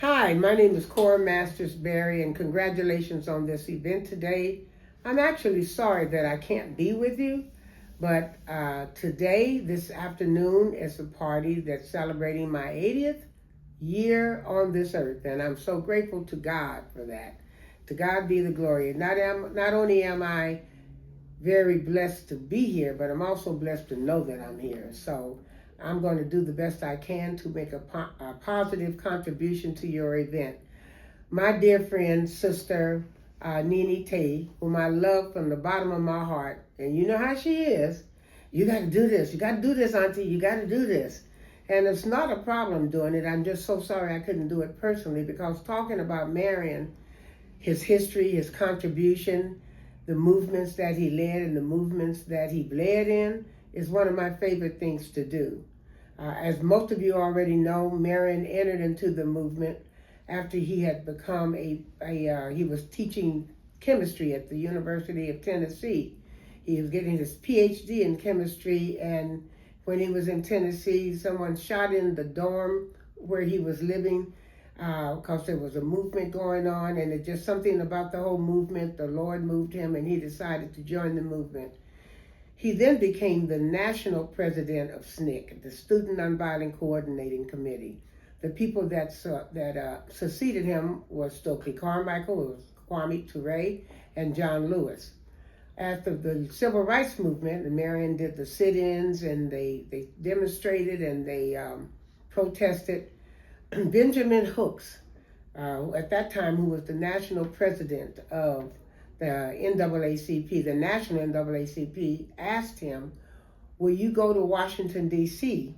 Hi, my name is Cora Master Barry, and congratulations on this event today. I'm actually sorry that I can't be with you, but today, this afternoon, is a party that's celebrating my 80th year on this earth, and I'm so grateful to God for that. To God be the glory. Not only am I very blessed to be here, but I'm also blessed to know that I'm here. So I'm going to do the best I can to make a positive contribution to your event. My dear friend, sister, Nene Tay, whom I love from the bottom of my heart, and you know how she is, you got to do this. You got to do this, Auntie. You got to do this. And it's not a problem doing it. I'm just so sorry I couldn't do it personally, because talking about Marion, his history, his contribution, the movements that he led and the movements that he bled in is one of my favorite things to do. As most of you already know, Marion entered into the movement after he had become he was teaching chemistry at the University of Tennessee. He was getting his PhD in chemistry, and when he was in Tennessee, someone shot in the dorm where he was living because there was a movement going on, and it's just something about the whole movement. The Lord moved him, and he decided to join the movement. He then became the national president of SNCC, the Student Nonviolent Coordinating Committee. The people that succeeded him was Stokely Carmichael, Kwame Ture, and John Lewis. After the Civil Rights Movement, and Marion did the sit-ins, and they demonstrated and they protested. Benjamin Hooks, at that time, who was the national president of the NAACP, the national NAACP, asked him, will you go to Washington, D.C.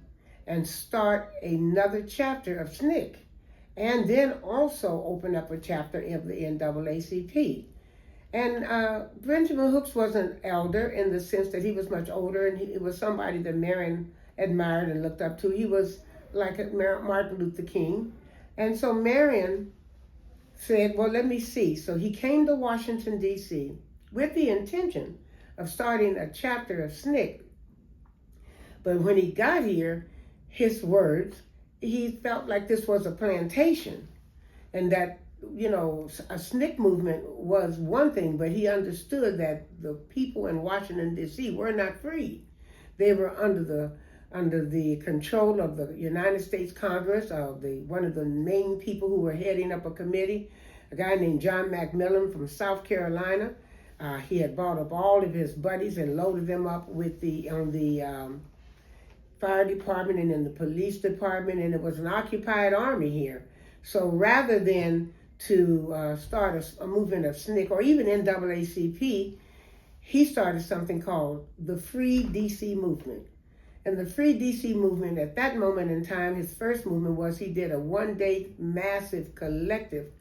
and start another chapter of SNCC, and then also open up a chapter of the NAACP? And Benjamin Hooks was an elder in the sense that he was much older, and he was somebody that Marion admired and looked up to. He was like Martin Luther King. And so Marion said, well, let me see. So he came to Washington, D.C. with the intention of starting a chapter of SNCC. But when he got here, his words, he felt like this was a plantation, and that, you know, a SNCC movement was one thing, but he understood that the people in Washington, D.C. were not free. They were under the control of the United States Congress, one of the main people who were heading up a committee, a guy named John McMillan from South Carolina. He had brought up all of his buddies and loaded them up with the fire department and in the police department, and it was an occupied army here. So rather than to start a movement of SNCC or even NAACP, he started something called the Free DC Movement. And the Free DC Movement, at that moment in time, his first movement was he did a one-day massive collective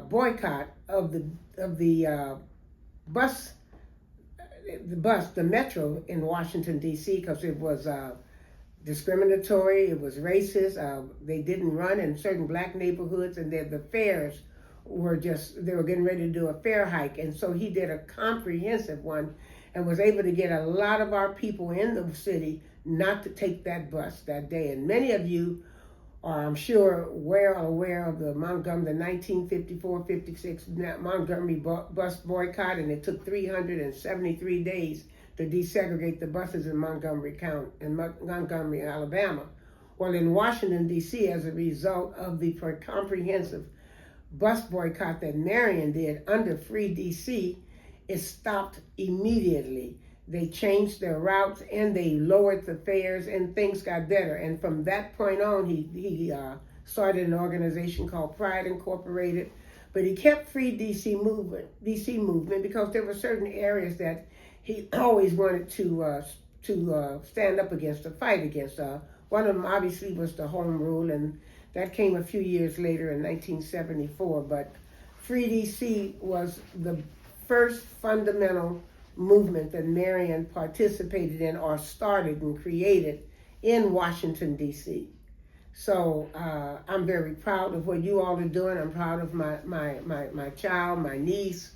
boycott of the metro in Washington, D.C., because it was discriminatory, it was racist. They didn't run in certain black neighborhoods, and the fares were they were getting ready to do a fare hike. And so he did a comprehensive one and was able to get a lot of our people in the city not to take that bus that day. And many of you are, I'm sure, well aware of the 1954-56 Montgomery bus boycott, and it took 373 days to desegregate the buses in Montgomery County, in Montgomery, Alabama. Well, in Washington, D.C., as a result of the comprehensive bus boycott that Marion did under Free D.C., it stopped immediately. They changed their routes and they lowered the fares, and things got better. And from that point on, he started an organization called Pride Incorporated. But he kept Free DC movement because there were certain areas that he always wanted to stand up against, to fight against. One of them obviously was the home rule, and that came a few years later in 1974. But Free DC was the first fundamental movement that Marion participated in or started and created in Washington, D.C. So I'm very proud of what you all are doing. I'm proud of my child, my niece,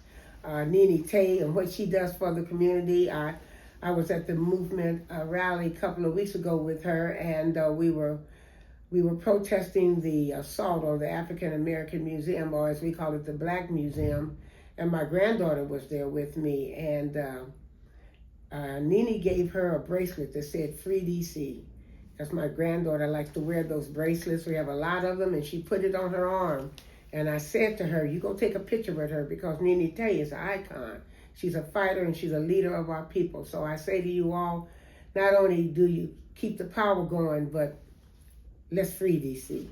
Nene Tay, and what she does for the community. I was at the movement rally a couple of weeks ago with her, and we were we were protesting the assault on the African American Museum, or as we call it, the Black Museum, and my granddaughter was there with me, and Nene gave her a bracelet that said Free DC. Because my granddaughter likes to wear those bracelets. We have a lot of them, and she put it on her arm. And I said to her, you go take a picture with her, because Nene Tay is an icon. She's a fighter, and she's a leader of our people. So I say to you all, not only do you keep the power going, but let's free DC.